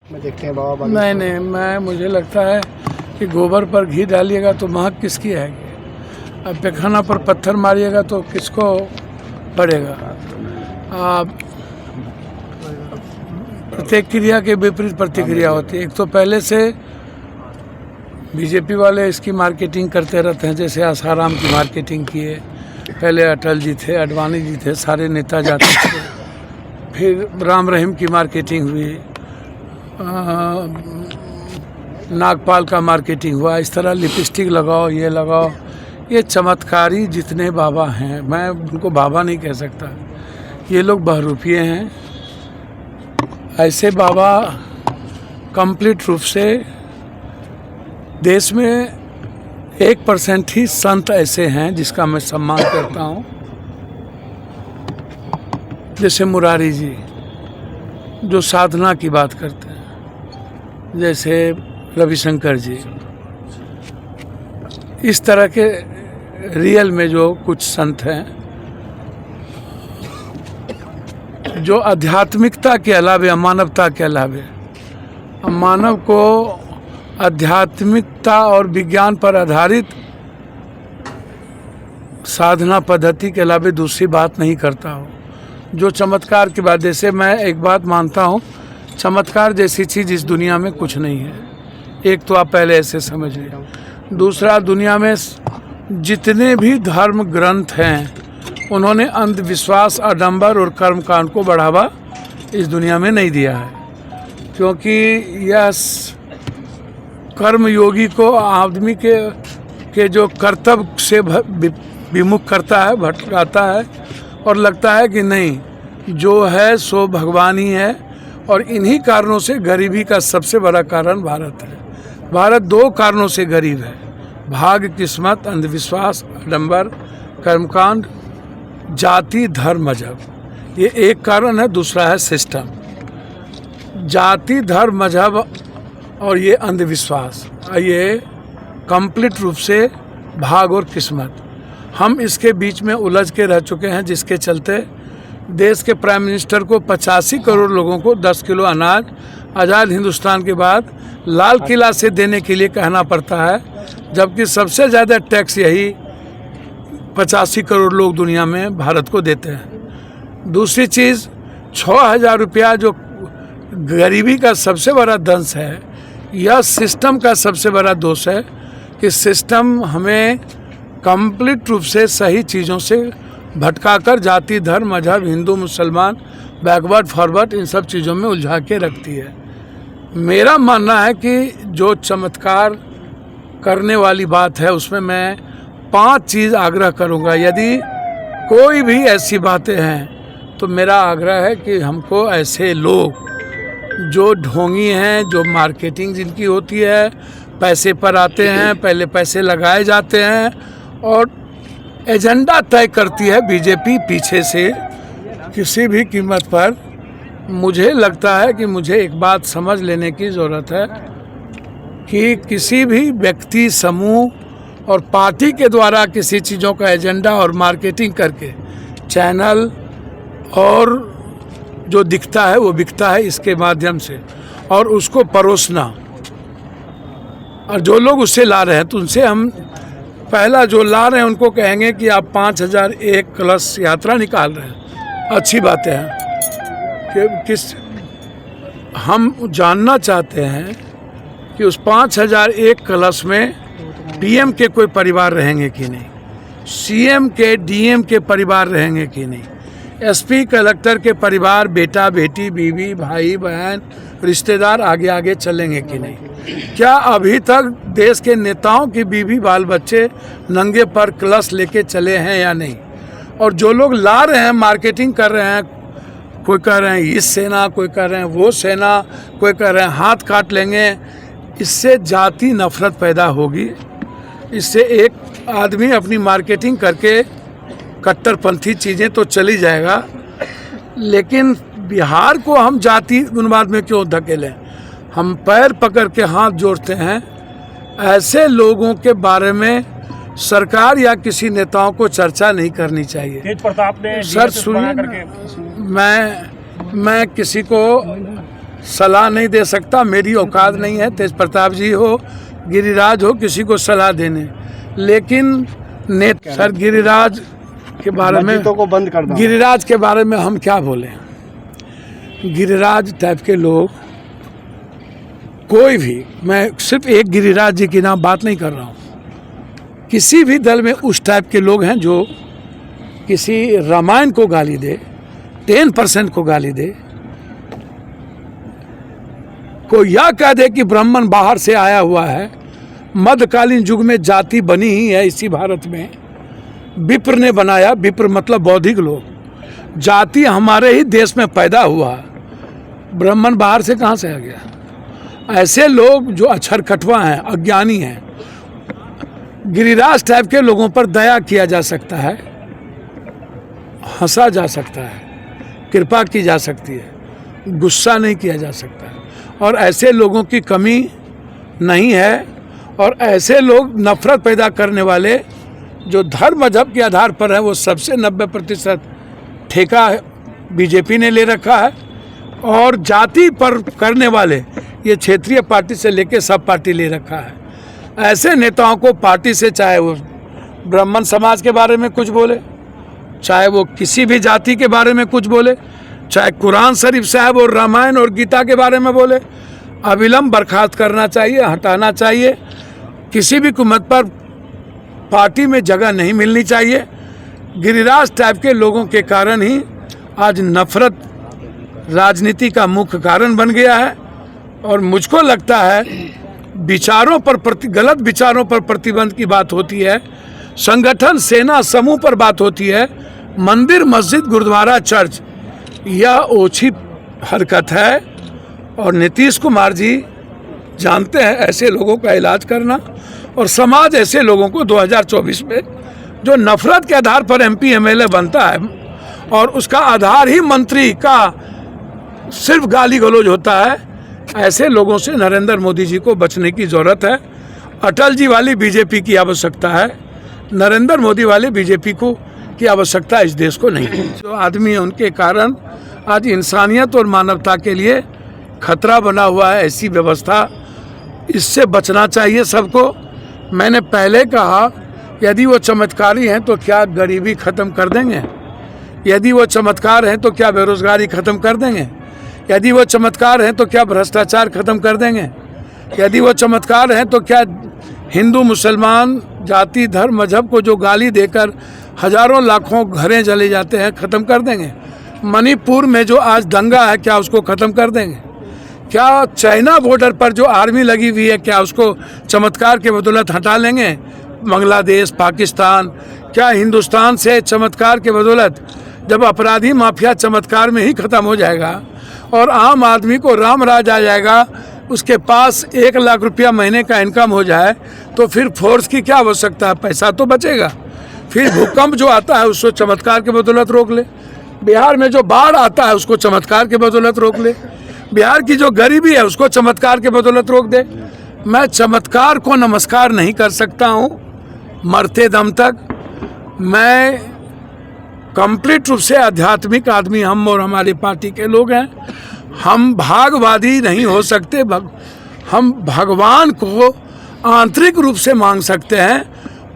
में देखते हैं बाबा? नहीं, मुझे लगता है कि गोबर पर घी डालिएगा तो महक किसकी आएगी। अब पैखाना पर पत्थर मारिएगा तो किसको पड़ेगा। प्रत्येक क्रिया के विपरीत प्रतिक्रिया होती है। एक तो पहले से बीजेपी वाले इसकी मार्केटिंग करते रहते हैं, जैसे आसाराम की मार्केटिंग किए, पहले अटल जी थे, अडवाणी जी थे, सारे नेता जाते थे। फिर राम रहीम की मार्केटिंग हुई, नागपाल का मार्केटिंग हुआ। इस तरह लिपस्टिक लगाओ, ये लगाओ। ये चमत्कारी जितने बाबा हैं, मैं उनको बाबा नहीं कह सकता, ये लोग बहरूपिये हैं। ऐसे बाबा कंप्लीट रूप से देश में 1% ही संत ऐसे हैं जिसका मैं सम्मान करता हूँ, जैसे मुरारी जी जो साधना की बात करते हैं, जैसे रविशंकर जी। इस तरह के रियल में जो कुछ संत हैं जो आध्यात्मिकता के अलावे, मानवता के अलावे, मानव को आध्यात्मिकता और विज्ञान पर आधारित साधना पद्धति के अलावे दूसरी बात नहीं करता हो। जो चमत्कार की बात, जैसे मैं एक बात मानता हूँ, चमत्कार जैसी चीज़ इस दुनिया में कुछ नहीं है। एक तो आप पहले ऐसे समझिए। दूसरा, दुनिया में जितने भी धर्म ग्रंथ हैं उन्होंने अंधविश्वास, आडंबर और कर्मकांड को बढ़ावा इस दुनिया में नहीं दिया है, क्योंकि यह कर्मयोगी को आदमी के जो कर्तव्य से विमुख करता है, भटकाता है और लगता है कि नहीं जो है सो भगवान ही है। और इन्हीं कारणों से गरीबी का सबसे बड़ा कारण भारत है। भारत 2 कारणों से गरीब है: भाग्य, किस्मत, अंधविश्वास, आडंबर, कर्मकांड, जाति, धर्म, मजहब। ये एक कारण है। दूसरा है सिस्टम। जाति, धर्म, मजहब और ये अंधविश्वास, ये कंप्लीट रूप से भाग और किस्मत, हम इसके बीच में उलझ के रह चुके हैं, जिसके चलते देश के प्राइम मिनिस्टर को 85 करोड़ लोगों को 10 किलो अनाज आज़ाद हिंदुस्तान के बाद लाल किला से देने के लिए कहना पड़ता है, जबकि सबसे ज़्यादा टैक्स यही 85 करोड़ लोग दुनिया में भारत को देते हैं। दूसरी चीज़, 6000 रुपया जो गरीबी का सबसे बड़ा दंश है, यह सिस्टम का सबसे बड़ा दोष है कि सिस्टम हमें कंप्लीट रूप से सही चीज़ों से भटकाकर जाति, धर्म, मजहब, हिंदू, मुसलमान, बैकवर्ड, फॉरवर्ड, इन सब चीज़ों में उलझा के रखती है। मेरा मानना है कि जो चमत्कार करने वाली बात है उसमें मैं 5 चीज़ आग्रह करूँगा। यदि कोई भी ऐसी बातें हैं तो मेरा आग्रह है कि हमको ऐसे लोग जो ढोंगी हैं, जो मार्केटिंग जिनकी होती है, पैसे पर आते हैं, पहले पैसे लगाए जाते हैं और एजेंडा तय करती है बीजेपी पीछे से किसी भी कीमत पर। मुझे लगता है कि मुझे एक बात समझ लेने की ज़रूरत है कि किसी भी व्यक्ति, समूह और पार्टी के द्वारा किसी चीज़ों का एजेंडा और मार्केटिंग करके चैनल और जो दिखता है वो बिकता है इसके माध्यम से, और उसको परोसना। और जो लोग उससे ला रहे हैं तो उनसे हम पहला जो ला रहे हैं उनको कहेंगे कि आप 5001 कलश यात्रा निकाल रहे हैं, अच्छी बातें हैं कि किस हम जानना चाहते हैं कि उस 5001 कलश में पीएम के कोई परिवार रहेंगे कि नहीं, सीएम के, डीएम के परिवार रहेंगे कि नहीं, एसपी, कलेक्टर के परिवार, बेटा, बेटी, बीवी, भाई, बहन, रिश्तेदार आगे आगे चलेंगे कि नहीं। क्या अभी तक देश के नेताओं की बीवी, बाल बच्चे नंगे पर कलश लेके चले हैं या नहीं। और जो लोग ला रहे हैं, मार्केटिंग कर रहे हैं, कोई कह रहे हैं इस सेना, कोई कह रहे हैं वो सेना, कोई कह रहे हैं हाथ काट लेंगे, इससे जाति नफरत पैदा होगी। इससे एक आदमी अपनी मार्केटिंग करके कट्टरपंथी चीज़ें तो चली जाएगा, लेकिन बिहार को हम जाति उन्माद में क्यों धकेलें। हम पैर पकड़ के हाथ जोड़ते हैं। ऐसे लोगों के बारे में सरकार या किसी नेताओं को चर्चा नहीं करनी चाहिए। तेज प्रताप ने सर सुनिए, मैं किसी को सलाह नहीं दे सकता, मेरी औकात नहीं है। तेज प्रताप जी हो, गिरिराज हो, किसी को सलाह देने। लेकिन सर गिरिराज के बारे में को बंद कर दो। गिरिराज के बारे में हम क्या बोलें। गिरिराज टाइप के लोग कोई भी, मैं सिर्फ एक गिरिराज जी की नाम बात नहीं कर रहा हूँ, किसी भी दल में उस टाइप के लोग हैं जो किसी रामायण को गाली दे, 10% को गाली दे, को यह कह दे कि ब्राह्मण बाहर से आया हुआ है। मध्यकालीन युग में जाति बनी ही है इसी भारत में, विप्र ने बनाया। विप्र मतलब बौद्धिक लोग। जाति हमारे ही देश में पैदा हुआ, ब्राह्मण बाहर से कहाँ से आ गया? ऐसे लोग जो अक्षर कटवा हैं, अज्ञानी हैं, गिरिराज टाइप के लोगों पर दया किया जा सकता है, हंसा जा सकता है, कृपा की जा सकती है, गुस्सा नहीं किया जा सकता। और ऐसे लोगों की कमी नहीं है। और ऐसे लोग नफरत पैदा करने वाले जो धर्म मजहब के आधार पर हैं, वो सबसे 90% ठेका बीजेपी ने ले रखा है। और जाति पर करने वाले ये क्षेत्रीय पार्टी से लेके सब पार्टी ले रखा है। ऐसे नेताओं को पार्टी से, चाहे वो ब्राह्मण समाज के बारे में कुछ बोले, चाहे वो किसी भी जाति के बारे में कुछ बोले, चाहे कुरान शरीफ साहब और रामायण और गीता के बारे में बोले, अविलंब बर्खास्त करना चाहिए, हटाना चाहिए। किसी भी हुकूमत पर पार्टी में जगह नहीं मिलनी चाहिए। गिरिराज टाइप के लोगों के कारण ही आज नफरत राजनीति का मुख्य कारण बन गया है। और मुझको लगता है विचारों पर गलत विचारों पर प्रतिबंध की बात होती है, संगठन सेना समूह पर बात होती है, मंदिर मस्जिद गुरुद्वारा चर्च, यह ओछी हरकत है। और नीतीश कुमार जी जानते हैं ऐसे लोगों का इलाज करना। और समाज ऐसे लोगों को 2024 में जो नफरत के आधार पर MP MLA बनता है और उसका आधार ही मंत्री का सिर्फ गाली गलौज होता है, ऐसे लोगों से नरेंद्र मोदी जी को बचने की ज़रूरत है। अटल जी वाली बीजेपी की आवश्यकता है, नरेंद्र मोदी वाले बीजेपी को की आवश्यकता इस देश को नहीं है। जो आदमी है उनके कारण आज इंसानियत और मानवता के लिए खतरा बना हुआ है ऐसी व्यवस्था, इससे बचना चाहिए सबको। मैंने पहले कहा, यदि वो चमत्कारी हैं तो क्या गरीबी ख़त्म कर देंगे? यदि वो चमत्कार हैं तो क्या बेरोजगारी ख़त्म कर देंगे? यदि वो चमत्कार हैं तो क्या भ्रष्टाचार ख़त्म कर देंगे? यदि वो चमत्कार हैं तो क्या हिंदू मुसलमान जाति धर्म मजहब को जो गाली देकर हजारों लाखों घरें जले जाते हैं ख़त्म कर देंगे? मणिपुर में जो आज दंगा है क्या उसको ख़त्म कर देंगे? क्या चाइना बॉर्डर पर जो आर्मी लगी हुई है क्या उसको चमत्कार के बदौलत हटा लेंगे? बांग्लादेश पाकिस्तान, क्या हिंदुस्तान से चमत्कार के बदौलत जब अपराधी माफिया चमत्कार में ही ख़त्म हो जाएगा और आम आदमी को राम राज आ जाएगा, उसके पास 1 लाख रुपया महीने का इनकम हो जाए, तो फिर फोर्स की क्या आवश्यकता है? पैसा तो बचेगा। फिर भूकंप जो आता है उसको चमत्कार के बदौलत रोक ले, बिहार में जो बाढ़ आता है उसको चमत्कार के बदौलत रोक ले, बिहार की जो गरीबी है उसको चमत्कार के बदौलत रोक दे। मैं चमत्कार को नमस्कार नहीं कर सकता हूँ मरते दम तक। मैं कंप्लीट रूप से आध्यात्मिक आदमी, हम और हमारी पार्टी के लोग हैं। हम भागवादी नहीं हो सकते। हम भगवान को आंतरिक रूप से मांग सकते हैं।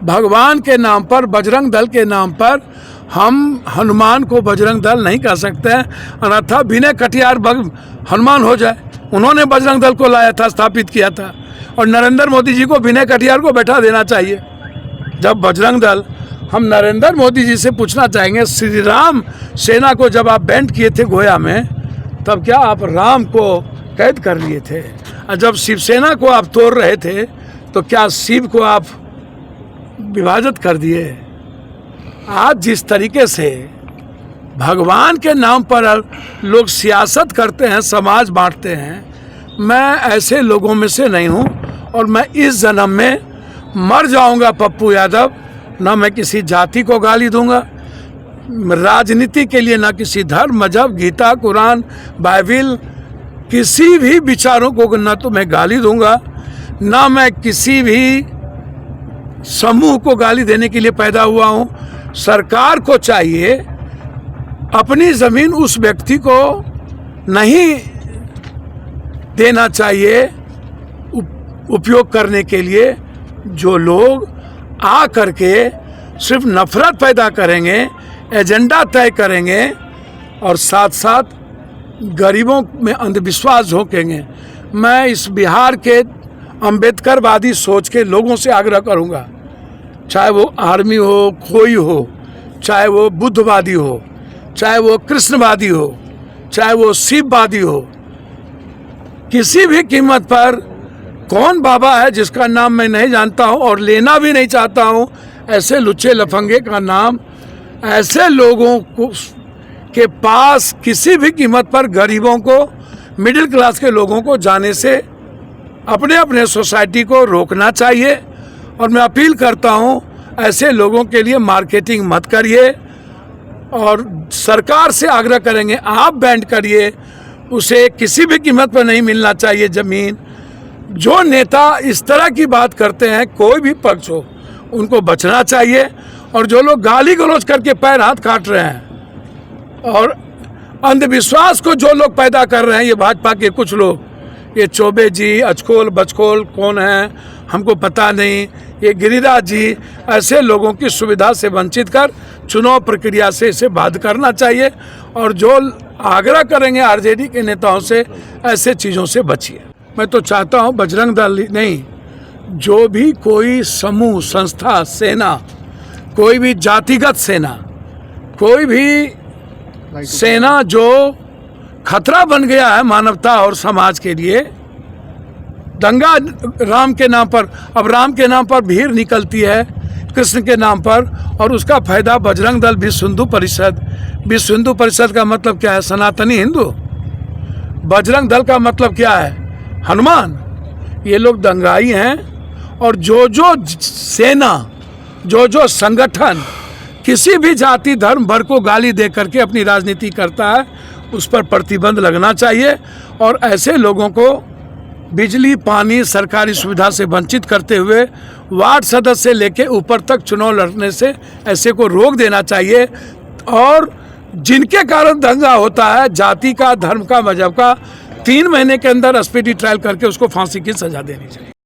भगवान के नाम पर, बजरंग दल के नाम पर हम हनुमान को बजरंग दल नहीं कह सकते हैं, अन्यथा विनय कटियार हनुमान हो जाए। उन्होंने बजरंग दल को लाया था, स्थापित किया था। और नरेंद्र मोदी जी को विनय कटियार को बैठा देना चाहिए। जब बजरंग दल, हम नरेंद्र मोदी जी से पूछना चाहेंगे, श्री राम सेना को जब आप बैंड किए थे गोया में, तब क्या आप राम को कैद कर लिए थे? और जब शिवसेना को आप तोड़ रहे थे तो क्या शिव को आप विभाजित कर दिए? आज जिस तरीके से भगवान के नाम पर लोग सियासत करते हैं, समाज बांटते हैं, मैं ऐसे लोगों में से नहीं हूं। और मैं इस जन्म में मर जाऊंगा पप्पू यादव, ना मैं किसी जाति को गाली दूंगा राजनीति के लिए, ना किसी धर्म मजहब गीता कुरान बाइबिल किसी भी विचारों को ना तो मैं गाली दूंगा, ना मैं किसी भी समूह को गाली देने के लिए पैदा हुआ हूं। सरकार को चाहिए अपनी ज़मीन उस व्यक्ति को नहीं देना चाहिए उपयोग करने के लिए। जो लोग आ करके सिर्फ नफरत पैदा करेंगे, एजेंडा तय करेंगे और साथ साथ गरीबों में अंधविश्वास झोंकेंगे। मैं इस बिहार के अम्बेडकरवादी सोच के लोगों से आग्रह करूंगा, चाहे वो आर्मी हो, कोई हो, चाहे वो बुद्धवादी हो, चाहे वो कृष्णवादी हो, चाहे वो शिववादी हो, किसी भी कीमत पर कौन बाबा है जिसका नाम मैं नहीं जानता हूं और लेना भी नहीं चाहता हूं, ऐसे लुच्चे लफंगे का नाम ऐसे लोगों को के पास किसी भी कीमत पर गरीबों को, मिडिल क्लास के लोगों को जाने से अपने अपने सोसाइटी को रोकना चाहिए। और मैं अपील करता हूं, ऐसे लोगों के लिए मार्केटिंग मत करिए और सरकार से आग्रह करेंगे आप बैंड करिए, उसे किसी भी कीमत पर नहीं मिलना चाहिए ज़मीन। जो नेता इस तरह की बात करते हैं, कोई भी पक्ष हो, उनको बचना चाहिए। और जो लोग गाली गलौज करके पैर हाथ काट रहे हैं और अंधविश्वास को जो लोग पैदा कर रहे हैं, ये भाजपा के कुछ लोग, ये चौबे जी, अचकोल बचकोल कौन है हमको पता नहीं, ये गिरिराज जी, ऐसे लोगों की सुविधा से वंचित कर चुनाव प्रक्रिया से इसे बाध करना चाहिए। और जो आग्रह करेंगे आरजेडी के नेताओं से, ऐसे चीज़ों से बचिए। मैं तो चाहता हूँ बजरंग दल नहीं, जो भी कोई समूह, संस्था, सेना, कोई भी जातिगत सेना, कोई भी सेना जो खतरा बन गया है मानवता और समाज के लिए, दंगा राम के नाम पर, अब राम के नाम पर भीड़ निकलती है कृष्ण के नाम पर, और उसका फायदा बजरंग दल, विश्व हिंदू परिषद। विश्व हिंदू परिषद का मतलब क्या है? सनातनी हिंदू। बजरंग दल का मतलब क्या है? हनुमान। ये लोग दंगाई हैं। और जो जो सेना, जो जो संगठन किसी भी जाति धर्म वर्ग को गाली दे करके अपनी राजनीति करता है, उस पर प्रतिबंध लगना चाहिए। और ऐसे लोगों को बिजली, पानी, सरकारी सुविधा से वंचित करते हुए वार्ड सदस्य से लेकर ऊपर तक चुनाव लड़ने से ऐसे को रोक देना चाहिए। और जिनके कारण दंगा होता है, जाति का, धर्म का, मजहब का, 3 महीने के अंदर स्पीडी ट्रायल करके उसको फांसी की सजा देनी चाहिए।